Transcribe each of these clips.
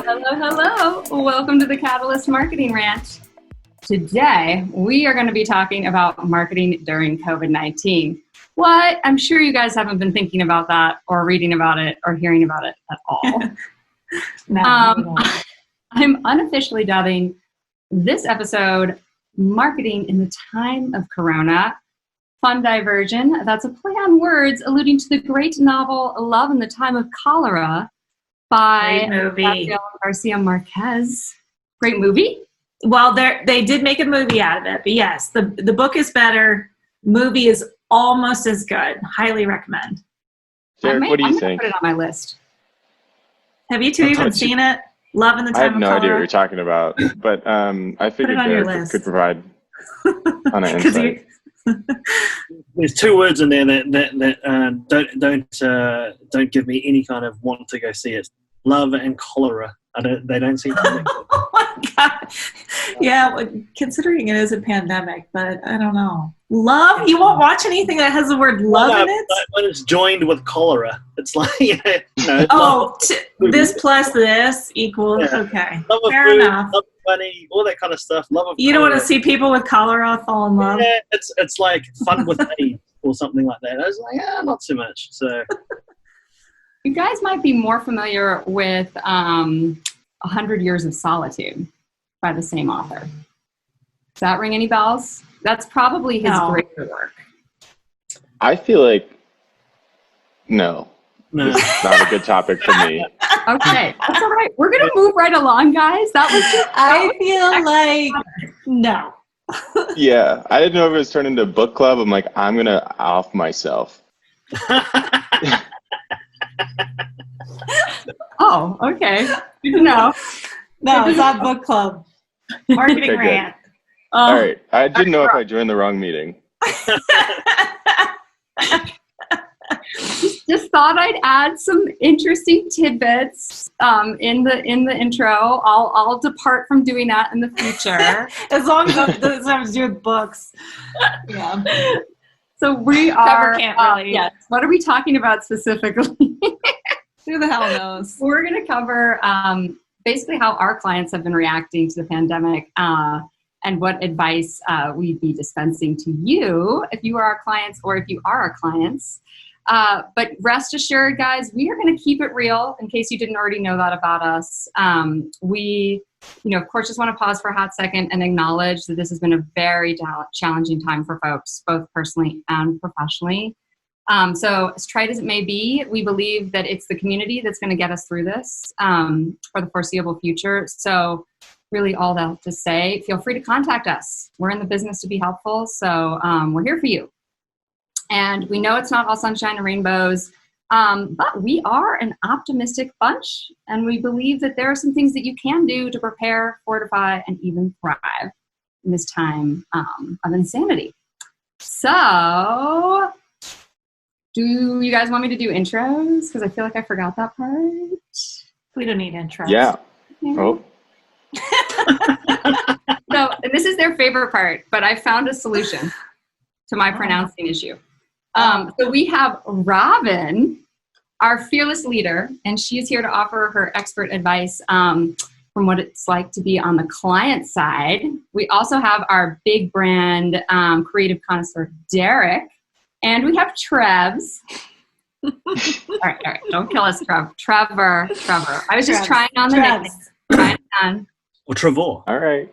Hello, hello, hello. Welcome to the Catalyst Marketing Rant. Today, we are going to be talking about marketing during COVID-19. What? I'm sure you guys haven't been thinking about that or reading about it or hearing about it at all. No. I'm unofficially dubbing this episode Marketing in the Time of Corona. Fun diversion. That's a play on words alluding to the great novel Love in the Time of Cholera by Gabriel Garcia Marquez. Great movie? Well, they did make a movie out of it, but yes, the book is better. Movie is almost as good. Highly recommend. Derek, what do you think? Put it on my list. Have you two even seen it? Love in the Time of Cholera? I have no idea what you're talking about, but I figured Derek could provide on an insight. There's two words in there that don't give me any kind of want to go see it. Love and cholera. They don't seem to connect. Oh my God. Yeah, considering it is a pandemic, but I don't know. Love? You won't watch anything that has the word love in it? When it's joined with cholera, it's like, this plus this equals, okay. Love of Fair food, enough. love of money, all that kind of stuff. Love of You don't cholera. want to see people with cholera fall in love? Yeah, it's like fun with AIDS or something like that. I was like, not so much. So You guys might be more familiar with 100 Years of Solitude by the same author. Does that ring any bells? That's probably his greater work. I feel like, no. This is not a good topic for me. Okay, that's all right. We're going to move right along, guys. I feel like, no. Yeah, I didn't know if it was turned into a book club. I'm like, I'm going to off myself. Oh, okay. Good to know. No, it's not book club. Marketing Okay, rant. All right. I didn't know if I joined the wrong meeting. Just thought I'd add some interesting tidbits in the intro. I'll depart from doing that in the future. As long as it doesn't have to do with books. Yeah. So we are. Can't really. Yes. What are we talking about specifically? Who the hell knows? We're going to cover basically how our clients have been reacting to the pandemic and what advice we'd be dispensing to you if you are our clients or if you are our clients. But rest assured, guys, we are going to keep it real in case you didn't already know that about us. We, of course, just want to pause for a hot second and acknowledge that this has been a very challenging time for folks, both personally and professionally. So as trite as it may be, we believe that it's the community that's going to get us through this for the foreseeable future. So really all that to say, feel free to contact us. We're in the business to be helpful. So we're here for you. And we know it's not all sunshine and rainbows, but we are an optimistic bunch. And we believe that there are some things that you can do to prepare, fortify, and even thrive in this time of insanity. So do you guys want me to do intros? Because I feel like I forgot that part. We don't need intros. Yeah. Okay. Oh. So and this is their favorite part, but I found a solution to my pronouncing issue. So we have Robin, our fearless leader, and she is here to offer her expert advice from what it's like to be on the client side. We also have our big brand creative connoisseur, Derek, and we have Trevs. All right. Don't kill us, Trevor. I was just trying on the nickname. Trying on. or Trevor. All right.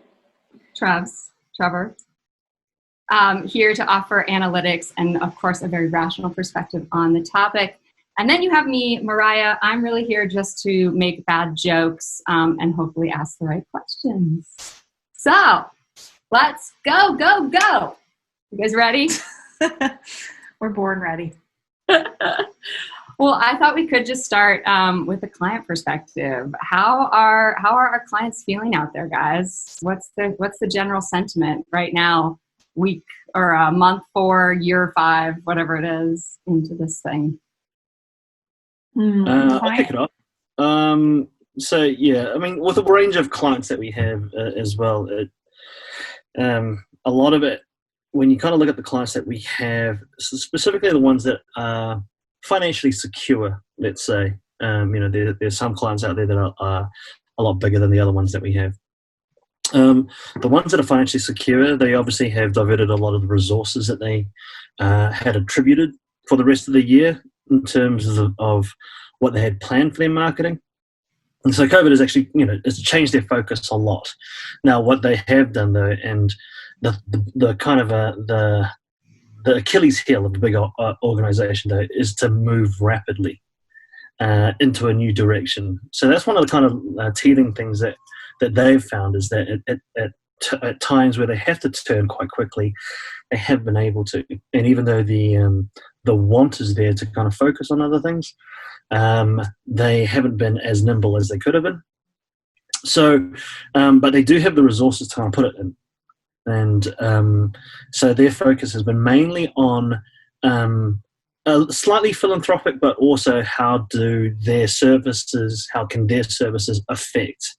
Trevor. Here to offer analytics and, of course, a very rational perspective on the topic. And then you have me, Mariah. I'm really here just to make bad jokes and hopefully ask the right questions. So let's go. You guys ready? We're born ready. Well, I thought we could just start with the client perspective. How are our clients feeling out there, guys? What's the general sentiment right now? Week or month 4, year 5, whatever it is, into this thing. I'll pick it up. So yeah, I mean, with the range of clients that we have as well, a lot of it, when you kind of look at the clients that we have, specifically the ones that are financially secure, let's say, there's some clients out there that are a lot bigger than the other ones that we have. The ones that are financially secure, they obviously have diverted a lot of the resources that they had attributed for the rest of the year in terms of what they had planned for their marketing. And so COVID has actually, it's changed their focus a lot. Now, what they have done though, and the kind of the Achilles heel of a big organization though, is to move rapidly into a new direction. So that's one of the kind of teething things that they've found, is that at times where they have to turn quite quickly, they have been able to. And even though the want is there to kind of focus on other things, they haven't been as nimble as they could have been. So, but they do have the resources to kind of put it in. And so their focus has been mainly on slightly philanthropic, but also how can their services affect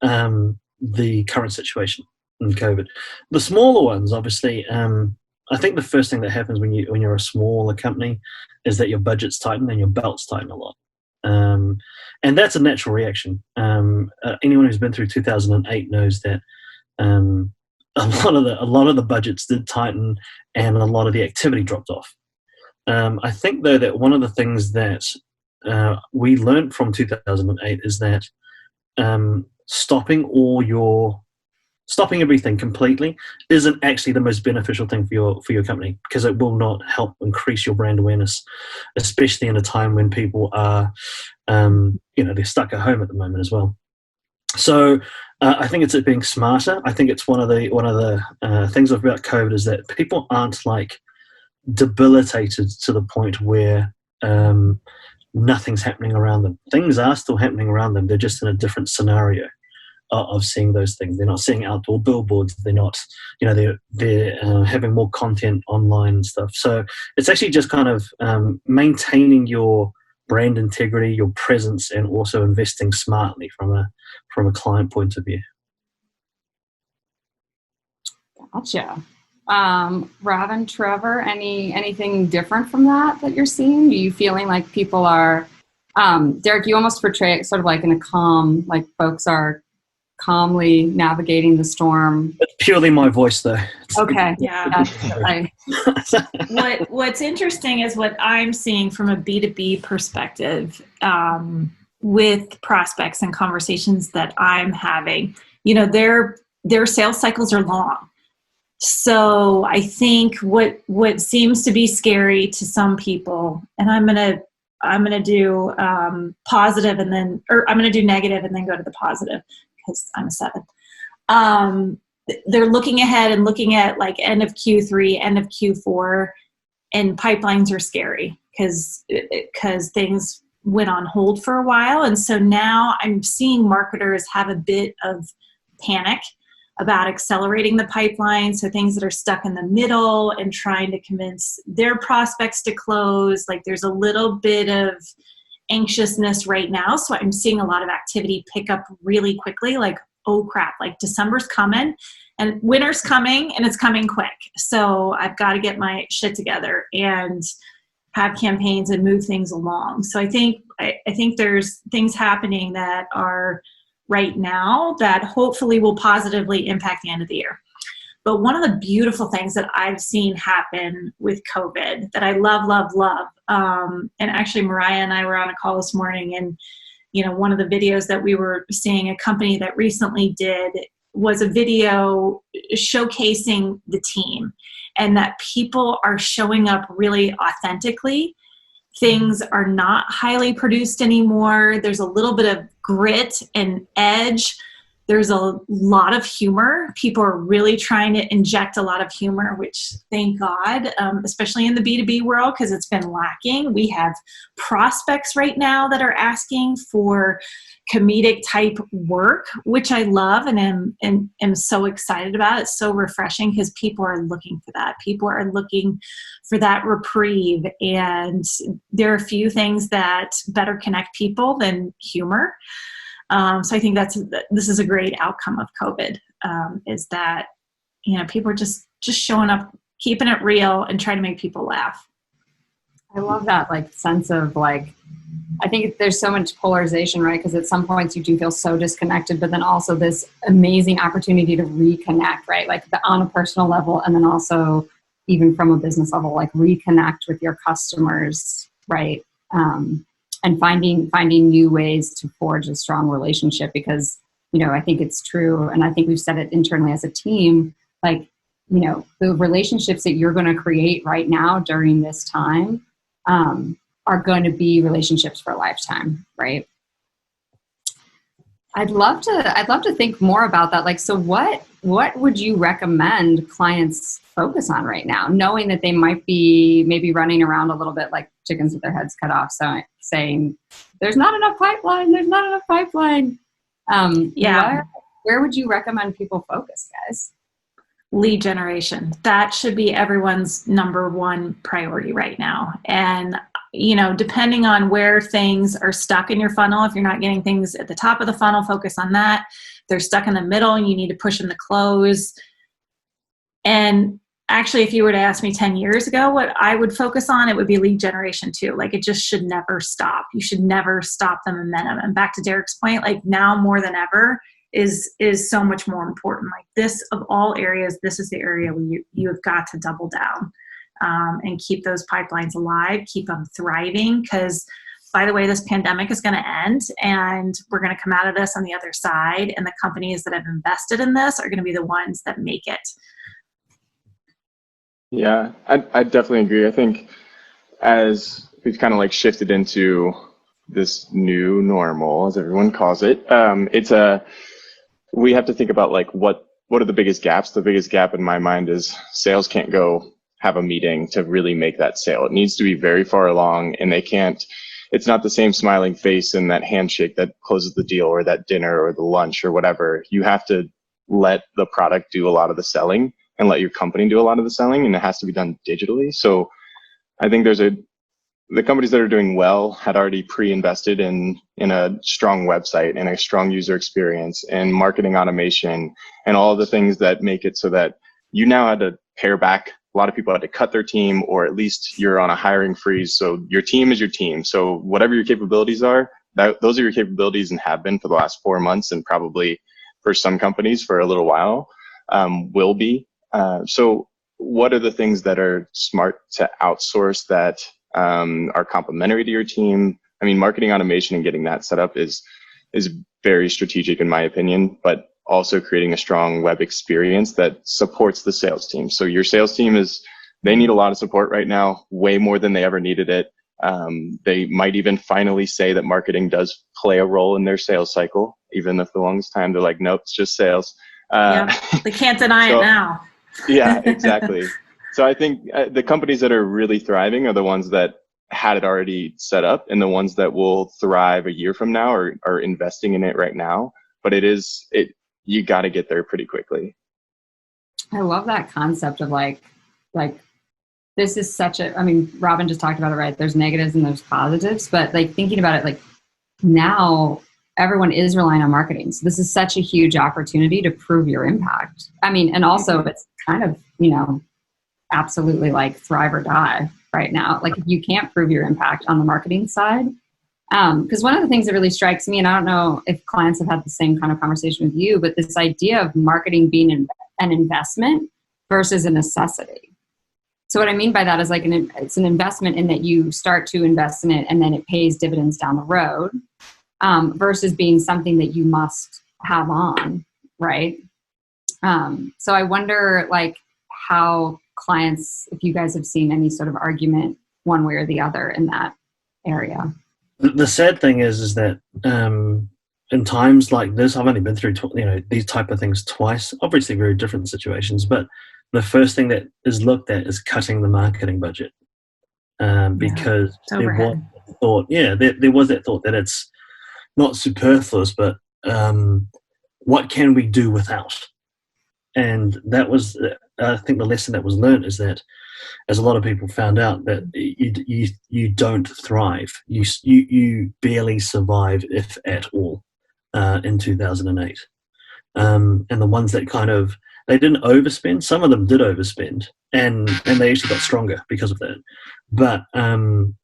the current situation in COVID. The smaller ones, obviously, I think the first thing that happens when you're a smaller company is that your budgets tighten and your belts tighten a lot. And that's a natural reaction. Anyone who's been through 2008 knows that a lot of the budgets did tighten and a lot of the activity dropped off. I think though that one of the things that we learned from 2008 is that stopping everything completely isn't actually the most beneficial thing for your company, because it will not help increase your brand awareness, especially in a time when people are they're stuck at home at the moment as well. So I think it's being smarter. I think it's one of the things about COVID is that people aren't like debilitated to the point where nothing's happening around them. Things are still happening around them. They're just in a different scenario of seeing those things. They're not seeing outdoor billboards. They're not, they're having more content online and stuff. So it's actually just kind of maintaining your brand integrity, your presence, and also investing smartly from a client point of view. Gotcha. Robin, Trevor, anything different from that you're seeing? Are you feeling like people are, Derek, you almost portray it sort of like in a calm, like folks are calmly navigating the storm. It's purely my voice though. Okay. Yeah. Yeah. What's interesting is what I'm seeing from a B2B perspective with prospects and conversations that I'm having. Their sales cycles are long. So I think what seems to be scary to some people, and I'm gonna do positive and then, or I'm gonna do negative and then go to the positive because I'm a 7. They're looking ahead and looking at like end of Q3, end of Q4, and pipelines are scary because things went on hold for a while. And so now I'm seeing marketers have a bit of panic about accelerating the pipeline. So things that are stuck in the middle and trying to convince their prospects to close, like there's a little bit of anxiousness right now. So I'm seeing a lot of activity pick up really quickly, like, oh crap, like December's coming and winter's coming and it's coming quick. So I've got to get my shit together and have campaigns and move things along. So I think there's things happening that are right now that hopefully will positively impact the end of the year. But one of the beautiful things that I've seen happen with COVID that I love, and actually Mariah and I were on a call this morning, and one of the videos that we were seeing, a company that recently did, was a video showcasing the team and that people are showing up really authentically. Things are not highly produced anymore. There's a little bit of grit and edge. There's a lot of humor. People are really trying to inject a lot of humor, which thank God, especially in the B2B world, because it's been lacking. We have prospects right now that are asking for comedic type work, which I love and am so excited about. It's so refreshing because people are looking for that. People are looking for that reprieve. And there are a few things that better connect people than humor. So I think this is a great outcome of COVID, is that, people are just showing up, keeping it real and trying to make people laugh. I love that sense of I think there's so much polarization, right? Because at some points you do feel so disconnected, but then also this amazing opportunity to reconnect, right? Like on a personal level, and then also even from a business level, like reconnect with your customers, right? And finding new ways to forge a strong relationship, because, I think it's true. And I think we've said it internally as a team, like, the relationships that you're going to create right now during this time are going to be relationships for a lifetime, right? I'd love to think more about that. Like, so what would you recommend clients focus on right now, knowing that they might be maybe running around a little bit like chickens with their heads cut off, so saying, there's not enough pipeline. Where would you recommend people focus, guys? Lead generation. That should be everyone's number one priority right now. And, depending on where things are stuck in your funnel, if you're not getting things at the top of the funnel, focus on that. If they're stuck in the middle and you need to push them to close. And actually, if you were to ask me 10 years ago what I would focus on, it would be lead generation too. Like, it just should never stop. You should never stop the momentum. And back to Derek's point, like, now more than ever is so much more important. Like, this, of all areas, this is the area where you have got to double down and keep those pipelines alive, keep them thriving. Because, by the way, this pandemic is going to end and we're going to come out of this on the other side. And the companies that have invested in this are going to be the ones that make it. Yeah, I definitely agree. I think as we've kind of like shifted into this new normal, as everyone calls it, we have to think about like what are the biggest gaps. The biggest gap in my mind is sales can't go have a meeting to really make that sale. It needs to be very far along, and it's not the same smiling face and that handshake that closes the deal, or that dinner or the lunch or whatever. You have to let the product do a lot of the selling and let your company do a lot of the selling, and it has to be done digitally. So I think the companies that are doing well had already pre-invested in a strong website and a strong user experience and marketing automation and all of the things that make it so that you now had to pare back. A lot of people had to cut their team, or at least you're on a hiring freeze. So your team is your team. So whatever your capabilities are, those are your capabilities and have been for the last 4 months, and probably for some companies for a little while will be. So what are the things that are smart to outsource that are complementary to your team? I mean, marketing automation and getting that set up is very strategic in my opinion, but also creating a strong web experience that supports the sales team. So your sales team they need a lot of support right now, way more than they ever needed it. They might even finally say that marketing does play a role in their sales cycle, even if the longest time they're like, nope, it's just sales. They can't deny it now. Yeah, exactly. So I think the companies that are really thriving are the ones that had it already set up, and the ones that will thrive a year from now are investing in it right now. But you got to get there pretty quickly. I love that concept of like this is Robin just talked about it, right? There's negatives and there's positives, but like thinking about it, like now everyone is relying on marketing. So this is such a huge opportunity to prove your impact. I mean, and also it's kind of, absolutely like thrive or die right now. Like, if you can't prove your impact on the marketing side, because one of the things that really strikes me, and I don't know if clients have had the same kind of conversation with you, but this idea of marketing being an investment versus a necessity. So what I mean by that is like it's an investment in that you start to invest in it and then it pays dividends down the road, versus being something that you must have on, right? So I wonder like how clients, if you guys have seen any sort of argument one way or the other in that area. The sad thing is that in times like this, I've only been through these type of things twice. Obviously, very different situations, but the first thing that is looked at is cutting the marketing budget because there was that thought that it's not superfluous, but what can we do without? And that was, I think, the lesson that was learned is that, as a lot of people found out, that you don't thrive. You barely survive, if at all, in 2008. And the ones that kind of they didn't overspend. Some of them did overspend, and they actually got stronger because of that. But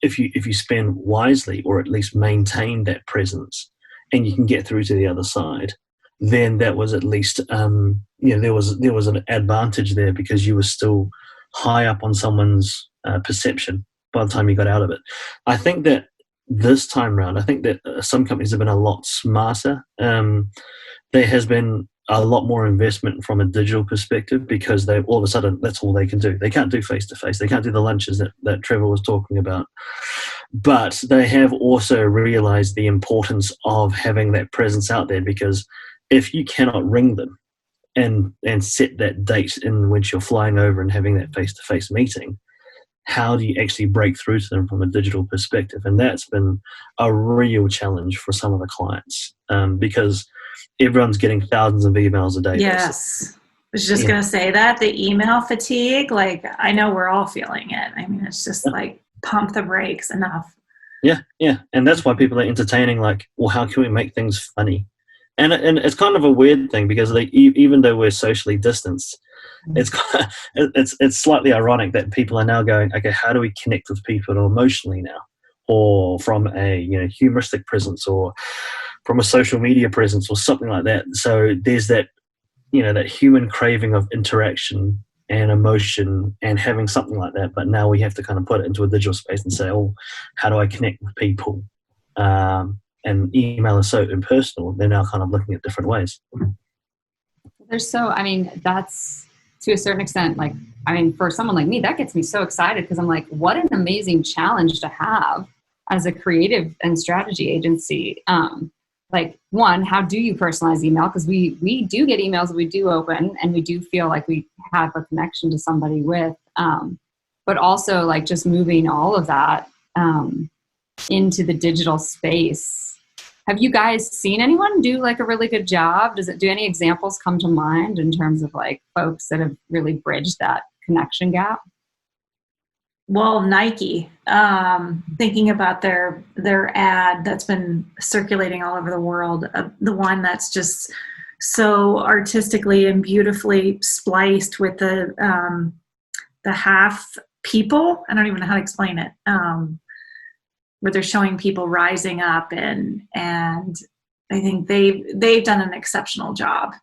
if you spend wisely, or at least maintain that presence, and you can get through to the other side, then that was at least there was an advantage there, because you were still high up on someone's perception by the time you got out of it. I think that this time round, I think that some companies have been a lot smarter. There has been a lot more investment from a digital perspective, because they all of a sudden, that's all they can do. They can't do face-to-face. They can't do the lunches that Trevor was talking about. But they have also realized the importance of having that presence out there, because if you cannot ring them and set that date in which you're flying over and having that face-to-face meeting, how do you actually break through to them from a digital perspective? And that's been a real challenge for some of the clients, because everyone's getting thousands of emails a day. Yes. I was just going to say that, the email fatigue, like, I know we're all feeling it. I mean, it's just like, pump the brakes, enough. Yeah. And that's why people are entertaining, like, well, how can we make things funny? And it's kind of a weird thing, because even though we're socially distanced, it's slightly ironic that people are now going, okay, how do we connect with people emotionally now, or from a humoristic presence, or from a social media presence, or something like that. So there's that that human craving of interaction and emotion and having something like that. But now we have to kind of put it into a digital space and say, oh, how do I connect with people? And email is so impersonal. They're now kind of looking at different ways. That's to a certain extent, for someone like me, that gets me so excited, because I'm like, what an amazing challenge to have as a creative and strategy agency. One, how do you personalize email? Because we do get emails that we do open, and we do feel like we have a connection to somebody with, but also like just moving all of that into the digital space. Have you guys seen anyone do like a really good job? Do any examples come to mind in terms of like folks that have really bridged that connection gap? Well, Nike, thinking about their ad that's been circulating all over the world, the one that's just so artistically and beautifully spliced with the half people. I don't even know how to explain it. Where they're showing people rising up, and I think they've done an exceptional job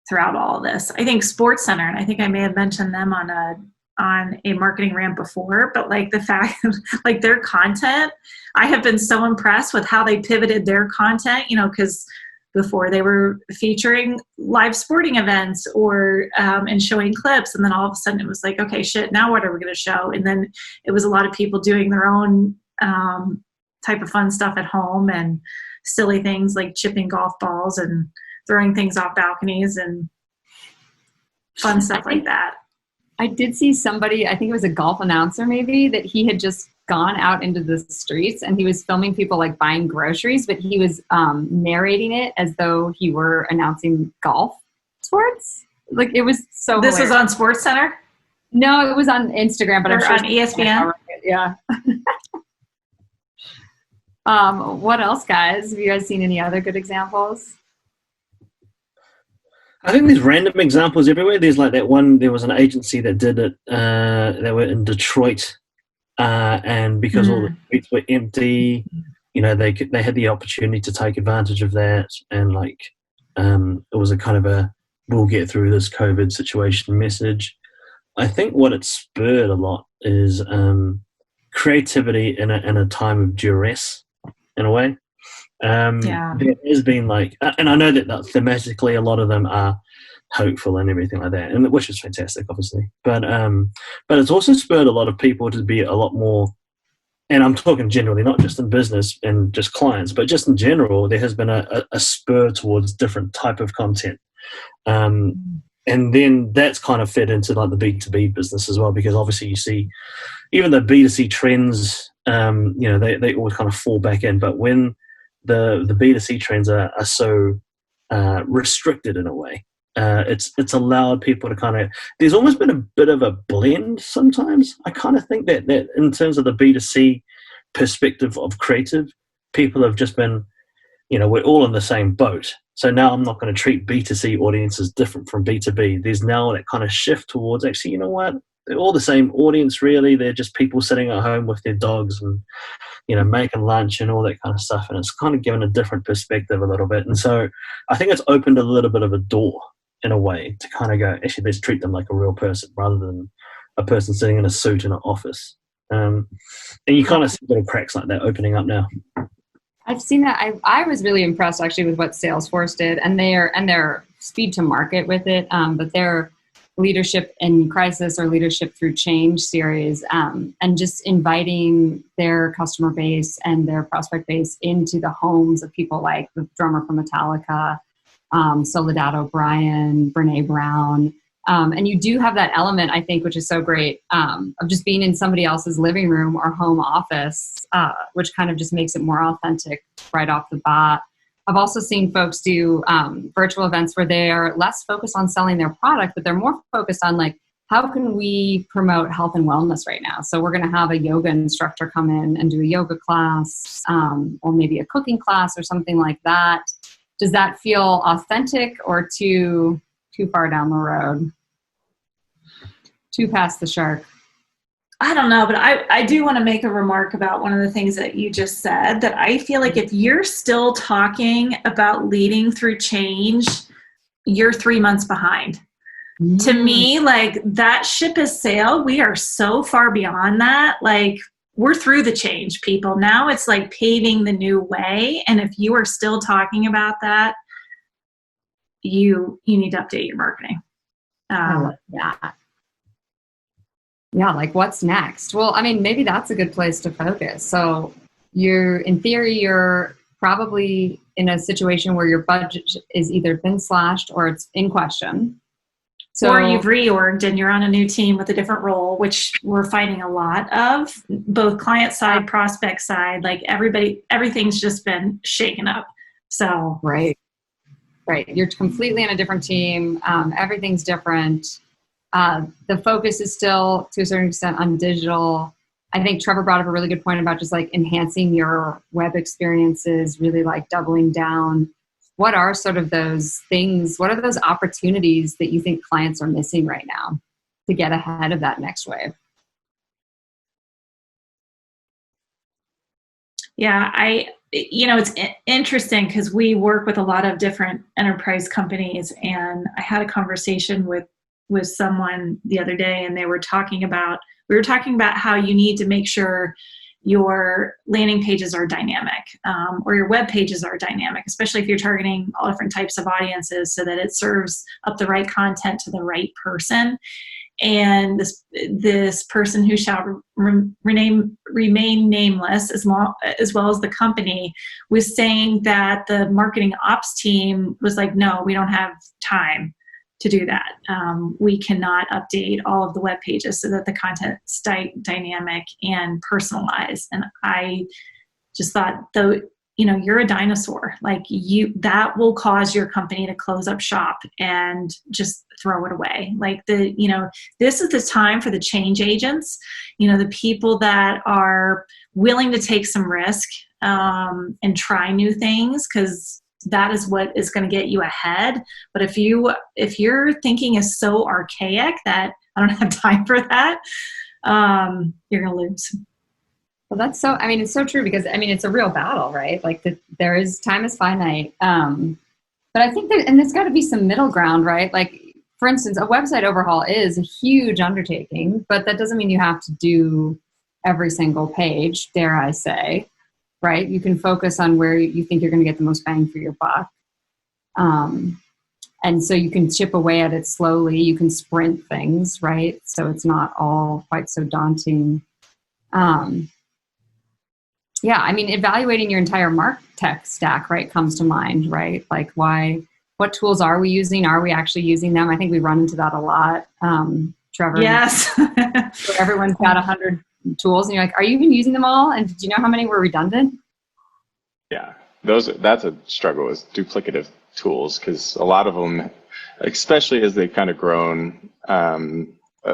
throughout all of this. I think Sports Center, and I think I may have mentioned them on a marketing rant before, but like the fact like their content, I have been so impressed with how they pivoted their content, because before they were featuring live sporting events or and showing clips, and then all of a sudden it was like, okay, shit, now what are we going to show? And then it was a lot of people doing their own type of fun stuff at home, and silly things like chipping golf balls and throwing things off balconies and fun stuff like that. I did see somebody, I think it was a golf announcer maybe, that he had just gone out into the streets and he was filming people like buying groceries, but he was narrating it as though he were announcing golf sports. Like, it was so This hilarious. was on Sports Center? No, it was on Instagram, but I'm sure on ESPN. Yeah. What else, guys? Have you guys seen any other good examples? I think there's random examples everywhere. There's like that one, there was an agency that did it. They were in Detroit, and because all the streets were empty, they had the opportunity to take advantage of that. And like, it was a kind of a, we'll get through this COVID situation message. I think what it spurred a lot is creativity in a time of duress, in a way. There has been like, and I know that thematically a lot of them are hopeful and everything like that, and which is fantastic, obviously. But it's also spurred a lot of people to be a lot more, and I'm talking generally, not just in business and just clients, but just in general, there has been a spur towards different type of content. And then that's kind of fed into like the B2B business as well, because obviously you see even the B2C trends, they always kind of fall back in. But when the B2C trends are so restricted in a way, it's allowed people to kind of, there's almost been a bit of a blend sometimes. I kind of think that in terms of the B2C perspective of creative, people have just been, we're all in the same boat. So now I'm not going to treat B2C audiences different from B2B. There's now that kind of shift towards, actually, you know what? They're all the same audience, really. They're just people sitting at home with their dogs and, making lunch and all that kind of stuff. And it's kind of given a different perspective a little bit. And so I think it's opened a little bit of a door in a way to kind of go, actually, let's treat them like a real person rather than a person sitting in a suit in an office. And you kind of see little cracks like that opening up now. I've seen that. I was really impressed actually with what Salesforce did and their speed to market with it, but their leadership in crisis or leadership through change series, and just inviting their customer base and their prospect base into the homes of people like the drummer from Metallica, Soledad O'Brien, Brene Brown. And you do have that element, I think, which is so great, of just being in somebody else's living room or home office, which kind of just makes it more authentic right off the bat. I've also seen folks do virtual events where they are less focused on selling their product, but they're more focused on like, how can we promote health and wellness right now? So we're going to have a yoga instructor come in and do a yoga class, or maybe a cooking class or something like that. Does that feel authentic or too far down the road? Too past the shark? I don't know, but I do want to make a remark about one of the things that you just said, that I feel like if you're still talking about leading through change, you're 3 months behind. To me, like, that ship has sailed. We are so far beyond that. Like, we're through the change, people. Now it's like paving the new way. And if you are still talking about that, you need to update your marketing. Yeah, like what's next? Well, I mean, maybe that's a good place to focus. So in theory, you're probably in a situation where your budget is either been slashed or it's in question. So, or you've reorged and you're on a new team with a different role, which we're finding a lot of, both client side, prospect side, like everything's just been shaken up. So right. You're completely in a different team. Everything's different. The focus is still, to a certain extent, on digital. I think Trevor brought up a really good point about just like enhancing your web experiences, really like doubling down. What are sort of those things? What are those opportunities that you think clients are missing right now to get ahead of that next wave? Yeah, it's interesting because we work with a lot of different enterprise companies, and I had a conversation with someone the other day, and we were talking about how you need to make sure your landing pages are dynamic, or your web pages are dynamic, especially if you're targeting all different types of audiences, so that it serves up the right content to the right person. And this person, who shall remain nameless, as well as the company, was saying that the marketing ops team was like, no, we don't have time to do that. We cannot update all of the web pages so that the content's dynamic and personalized. And I just thought, though, you're a dinosaur. Like, that will cause your company to close up shop and just throw it away. Like, this is the time for the change agents, the people that are willing to take some risk and try new things, because that is what is going to get you ahead. But if your thinking is so archaic that I don't have time for that, you're going to lose. Well, it's so true, because it's a real battle, right? Like, time is finite. But I think there's got to be some middle ground, right? Like, for instance, a website overhaul is a huge undertaking, but that doesn't mean you have to do every single page, dare I say. Right? You can focus on where you think you're going to get the most bang for your buck. And so you can chip away at it slowly. You can sprint things, right? So it's not all quite so daunting. Evaluating your entire tech stack, right, comes to mind, right? Like, what tools are we using? Are we actually using them? I think we run into that a lot. Trevor. Yes. Everyone's got 100 tools, and you're like, are you even using them all? And did you know how many were redundant? Yeah, that's a struggle with duplicative tools, because a lot of them, especially as they've kind of grown, a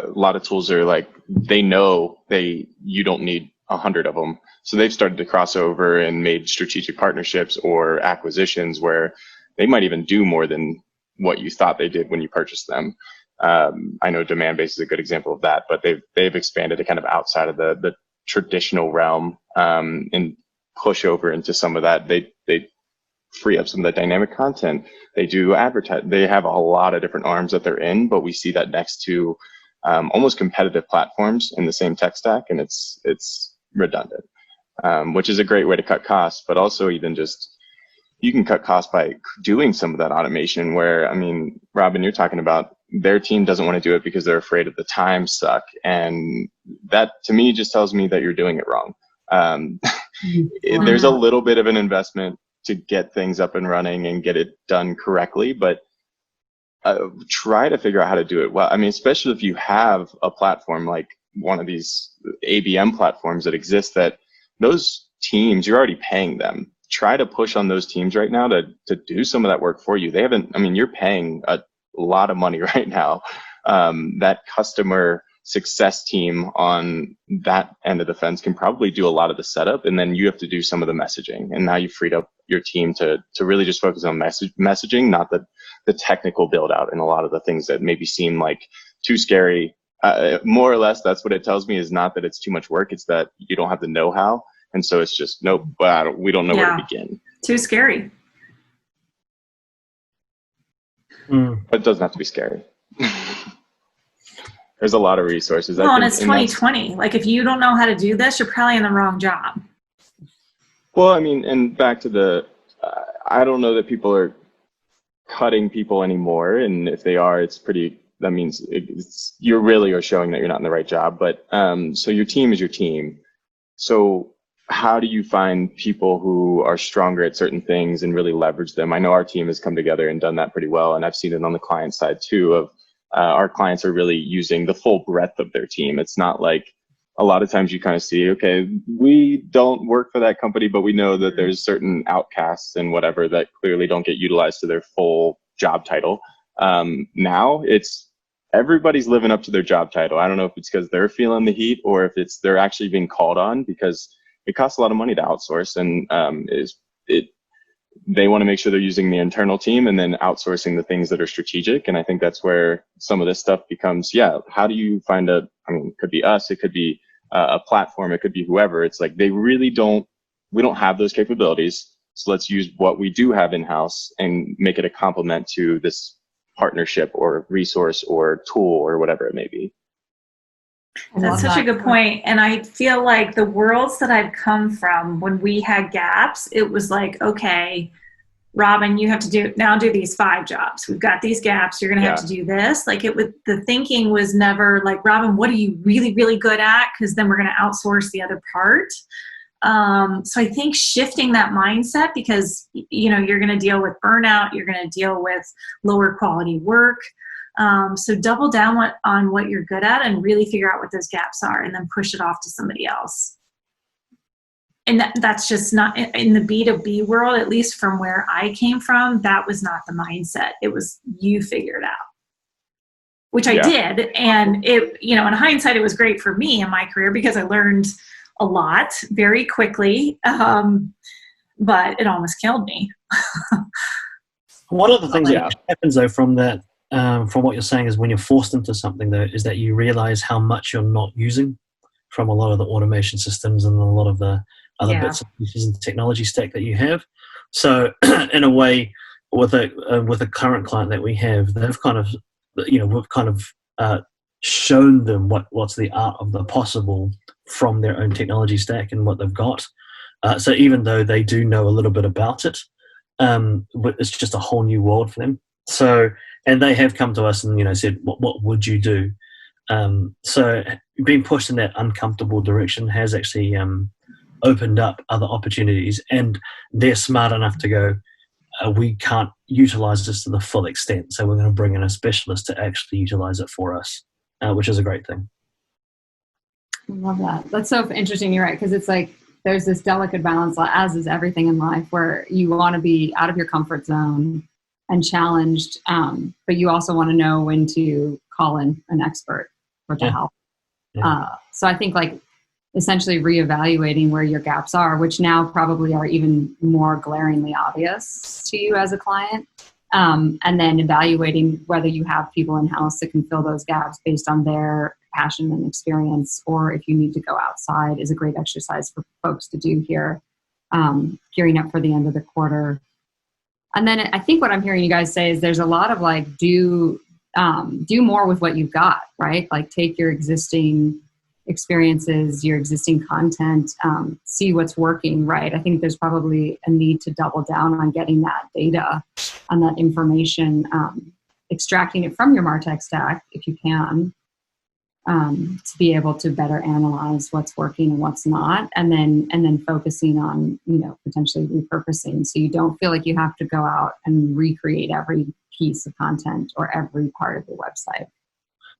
lot of tools are like, you don't need 100 of them. So they've started to cross over and made strategic partnerships or acquisitions where they might even do more than what you thought they did when you purchased them. I know Demand Base is a good example of that, but they've expanded to kind of outside of the traditional realm, and push over into some of that. They free up some of the dynamic content. They do advertise. They have a lot of different arms that they're in, but we see that next to almost competitive platforms in the same tech stack, and it's redundant, which is a great way to cut costs, but also even just you can cut costs by doing some of that automation where, I mean, Robin, you're talking about their team doesn't want to do it because they're afraid of the time suck. And that to me just tells me that you're doing it wrong. There's a little bit of an investment to get things up and running and get it done correctly, but try to figure out how to do it well. I mean, especially if you have a platform like one of these ABM platforms that exist, that those teams, you're already paying them. Try to push on those teams right now to do some of that work for you. They haven't, I mean, you're paying a lot of money right now. That customer success team on that end of the fence can probably do a lot of the setup, and then you have to do some of the messaging. And now you've freed up your team to really just focus on messaging, not the technical build out and a lot of the things that maybe seem like too scary. More or less, that's what it tells me, is not that it's too much work, it's that you don't have the know-how. And so it's just, nope, we don't know where to begin. Too scary. But it doesn't have to be scary. There's a lot of resources. Well, and it's 2020. Like, if you don't know how to do this, you're probably in the wrong job. Well, I mean, and back to I don't know that people are cutting people anymore. And if they are, it's pretty, that means you really are showing that you're not in the right job. But so your team is your team. So how do you find people who are stronger at certain things and really leverage them? I know our team has come together and done that pretty well. And I've seen it on the client side too, of our clients are really using the full breadth of their team. It's not like a lot of times you kind of see, okay, we don't work for that company, but we know that there's certain outcasts and whatever that clearly don't get utilized to their full job title. Now it's everybody's living up to their job title. I don't know if it's because they're feeling the heat or if it's they're actually being called on, because it costs a lot of money to outsource, and they want to make sure they're using the internal team and then outsourcing the things that are strategic. And I think that's where some of this stuff becomes, how do you find it could be us, it could be a platform, it could be whoever. It's like, we don't have those capabilities. So let's use what we do have in-house and make it a complement to this partnership or resource or tool or whatever it may be. That's such a good point. And I feel like the worlds that I've come from, when we had gaps, it was like, okay, Robin, you have to do these 5 jobs. We've got these gaps. You're going to have to do this. Like, the thinking was never like, Robin, what are you really, really good at? Because then we're going to outsource the other part. So I think shifting that mindset, because, you're going to deal with burnout, you're going to deal with lower quality work. So double down on what you're good at and really figure out what those gaps are, and then push it off to somebody else. And that's just not in the B2B world, at least from where I came from. That was not the mindset. It was, you figure it out, which I did. And it, in hindsight, it was great for me in my career because I learned a lot very quickly. But it almost killed me. One of the things that happens though from that, from what you're saying, is when you're forced into something though, is that you realize how much you're not using from a lot of the automation systems and a lot of the other bits and pieces and technology stack that you have. So in a way, with a current client that we have, they've kind of, we've kind of shown them what's the art of the possible from their own technology stack and what they've got. So even though they do know a little bit about it, it's just a whole new world for them. So, and they have come to us and, said, what would you do? So being pushed in that uncomfortable direction has actually opened up other opportunities, and they're smart enough to go, we can't utilize this to the full extent, so we're going to bring in a specialist to actually utilize it for us, which is a great thing. I love that. That's so interesting. You're right, because it's like there's this delicate balance, as is everything in life, where you want to be out of your comfort zone and challenged, but you also want to know when to call in an expert for to help. So I think, like, essentially reevaluating where your gaps are, which now probably are even more glaringly obvious to you as a client. And then evaluating whether you have people in-house that can fill those gaps based on their passion and experience, or if you need to go outside, is a great exercise for folks to do here, gearing up for the end of the quarter. And then I think what I'm hearing you guys say is there's a lot of like, do more with what you've got, right? Like take your existing experiences, your existing content, see what's working, right? I think there's probably a need to double down on getting that data, on that information, extracting it from your MarTech stack if you can, to be able to better analyze what's working and what's not, and then focusing on, potentially repurposing, so you don't feel like you have to go out and recreate every piece of content or every part of your website.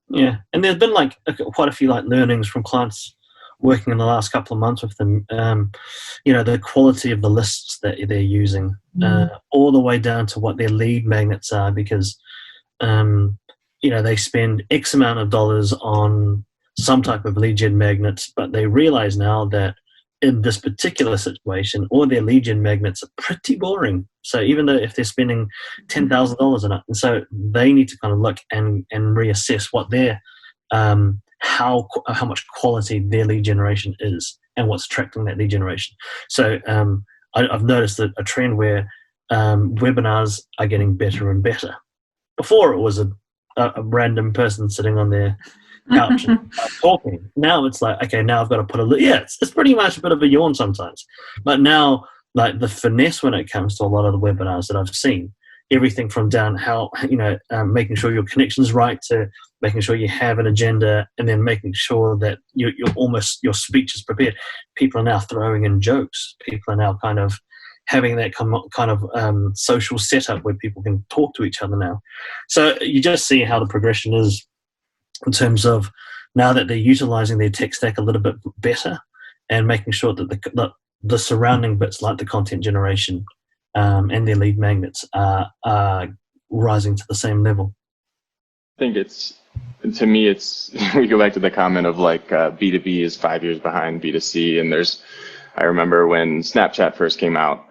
Yeah, and there's been like quite a few like learnings from clients working in the last couple of months with them. The quality of the lists that they're using, all the way down to what their lead magnets are, because they spend X amount of dollars on some type of lead gen magnets, but they realize now that in this particular situation, all their lead gen magnets are pretty boring. So even though if they're spending $10,000 on it, and so they need to kind of look and reassess what their how much quality their lead generation is and what's attracting that lead generation. So I've noticed that a trend where webinars are getting better and better. Before it was a random person sitting on their couch and talking. Now it's like, okay, now I've got to put it's pretty much a bit of a yawn sometimes. But now, like the finesse when it comes to a lot of the webinars that I've seen, everything from down how, making sure your connection's right, to making sure you have an agenda, and then making sure that you're your speech is prepared. People are now throwing in jokes. People are now kind of having that kind of social setup where people can talk to each other now. So you just see how the progression is in terms of now that they're utilizing their tech stack a little bit better and making sure that the surrounding bits like the content generation and their lead magnets are rising to the same level. I think to me, we go back to the comment of like B2B is 5 years behind B2C. And I remember when Snapchat first came out,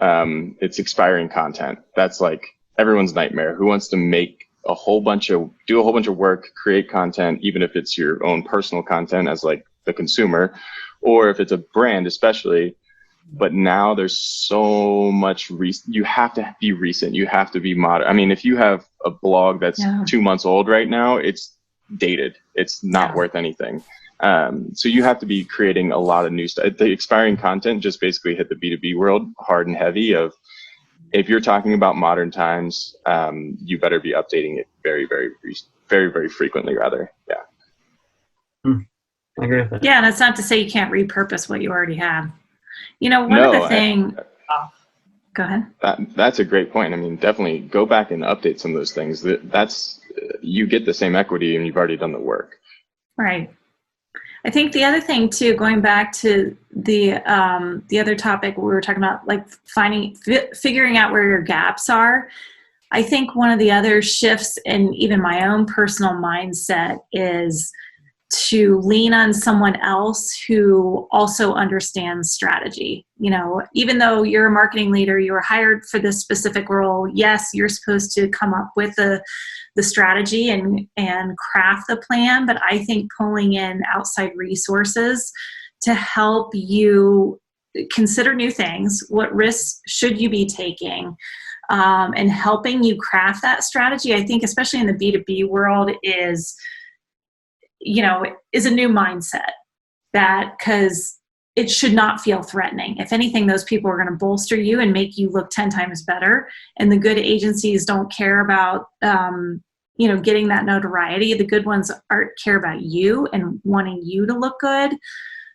it's expiring content. That's like everyone's nightmare. Who wants to do a whole bunch of work, create content, even if it's your own personal content as like the consumer, or if it's a brand especially. But now there's so much you have to be recent. You have to be modern. I mean, if you have a blog that's 2 months old right now, it's dated. It's not worth anything. So you have to be creating a lot of new stuff. The expiring content just basically hit the B2B world hard and heavy of, if you're talking about modern times, you better be updating it very, very, very, very frequently rather. Yeah. I agree with that. Yeah, and it's not to say you can't repurpose what you already have. One of the things... Go ahead. That's a great point. I mean, definitely go back and update some of those things. You get the same equity and you've already done the work. Right. I think the other thing too, going back to the other topic we were talking about, like figuring out where your gaps are. I think one of the other shifts in even my own personal mindset is to lean on someone else who also understands strategy. Even though you're a marketing leader, you were hired for this specific role. Yes, you're supposed to come up with the strategy and craft the plan, but I think pulling in outside resources to help you consider new things, what risks should you be taking, and helping you craft that strategy, I think especially in the B2B world is a new mindset, that because it should not feel threatening. If anything, those people are going to bolster you and make you look 10 times better. And the good agencies don't care about, getting that notoriety. The good ones care about you and wanting you to look good.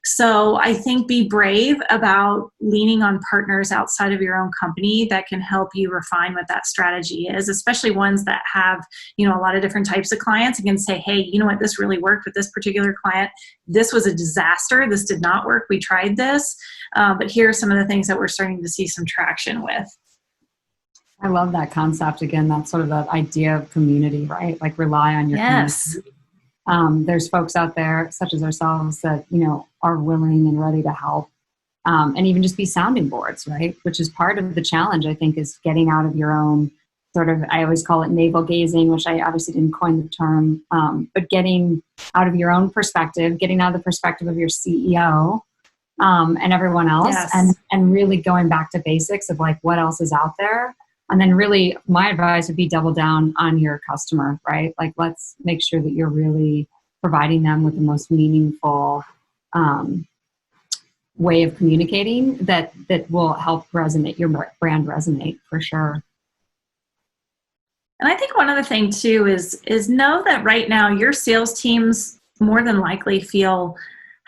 So I think be brave about leaning on partners outside of your own company that can help you refine what that strategy is, especially ones that have, a lot of different types of clients and can say, hey, you know what, this really worked with this particular client. This was a disaster. This did not work. We tried this. But here are some of the things that we're starting to see some traction with. I love that concept. Again, that's sort of that idea of community, right? Like rely on your community. There's folks out there such as ourselves that, are willing and ready to help. And even just be sounding boards, right? Which is part of the challenge, I think, is getting out of your own sort of, I always call it navel gazing, which I obviously didn't coin the term, but getting out of your own perspective, getting out of the perspective of your CEO and everyone else, Yes. and really going back to basics of like what else is out there. And then really my advice would be double down on your customer, right? Like let's make sure that you're really providing them with the most meaningful way of communicating that will help resonate, your brand resonate for sure. And I think one other thing too is know that right now your sales teams more than likely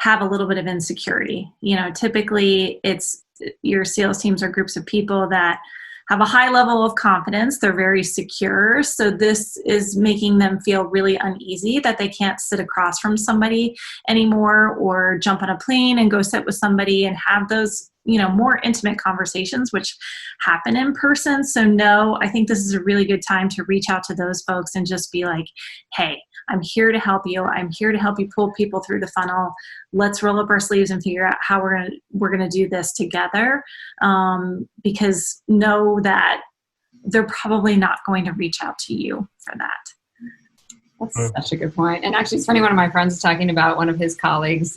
have a little bit of insecurity. You know, typically it's your sales teams are groups of people that have a high level of confidence. They're very secure. So this is making them feel really uneasy that they can't sit across from somebody anymore or jump on a plane and go sit with somebody and have those, you know, more intimate conversations, which happen in person. So no, I think this is a really good time to reach out to those folks and just be like, hey, I'm here to help you. I'm here to help you pull people through the funnel. Let's roll up our sleeves and figure out how we're gonna do this together. Because know that they're probably not going to reach out to you for that. That's such a good point. And actually, it's funny. One of my friends was talking about one of his colleagues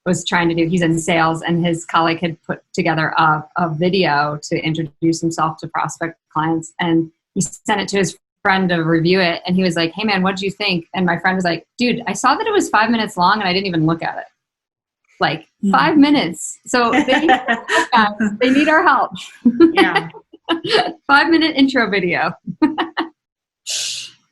was trying to do. He's in sales, and his colleague had put together a video to introduce himself to prospect clients, and he sent it to his friend to review it, and he was like, hey man, what did you think? And my friend was like, dude, I saw that it was 5 minutes long and I didn't even look at it. Like 5 minutes. So they need our help. Yeah. 5-minute intro video.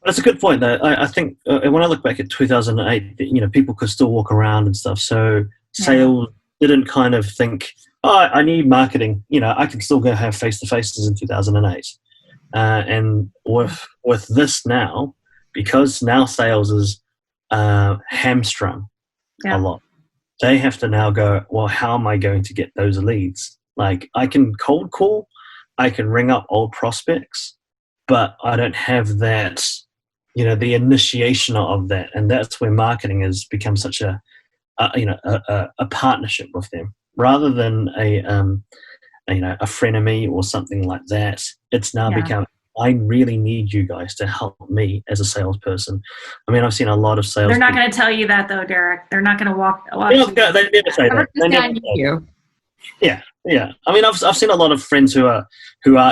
That's a good point though. I think when I look back at 2008, you know, people could still walk around and stuff. So sales didn't kind of think, oh, I need marketing. You know, I can still go have face-to-faces in 2008. And with this now, because now sales is hamstrung a lot, they have to now go, well, how am I going to get those leads? Like I can cold call, I can ring up old prospects, but I don't have that, you know, the initiation of that. And that's where marketing has become such a partnership with them rather than a frenemy or something like that. It's now become, I really need you guys to help me as a salesperson. I mean, I've seen a lot of sales. They're not going to tell you that though, Derek. They're not going to walk. They never say that. They never say you. Yeah. I mean, I've seen a lot of friends who are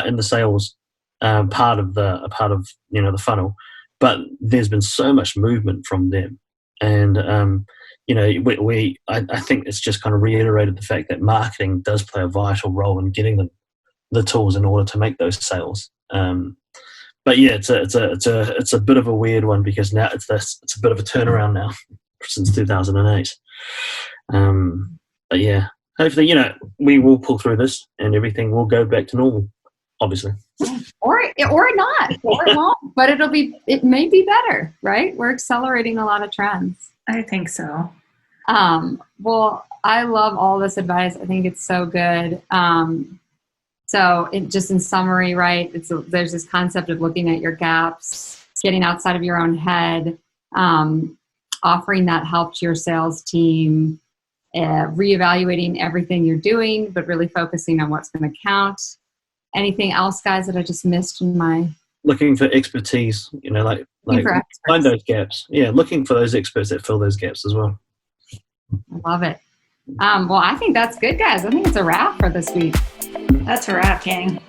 in the sales part of the funnel, but there's been so much movement from them, and I think it's just kind of reiterated the fact that marketing does play a vital role in getting them the tools in order to make those sales. But yeah, it's a bit of a weird one because now it's a bit of a turnaround now since 2008. But yeah, hopefully, you know, we will pull through this and everything will go back to normal, obviously. Or not, or it won't, but it may be better, right? We're accelerating a lot of trends. I think so. Well, I love all this advice. I think it's so good. So just in summary, right, there's this concept of looking at your gaps, getting outside of your own head, offering that help to your sales team, reevaluating everything you're doing, but really focusing on what's going to count. Anything else, guys, that I just missed in my... Looking for expertise, you know, like find those gaps. Yeah, looking for those experts that fill those gaps as well. I love it. Well, I think that's good, guys. I think it's a wrap for this week. That's a wrap, gang.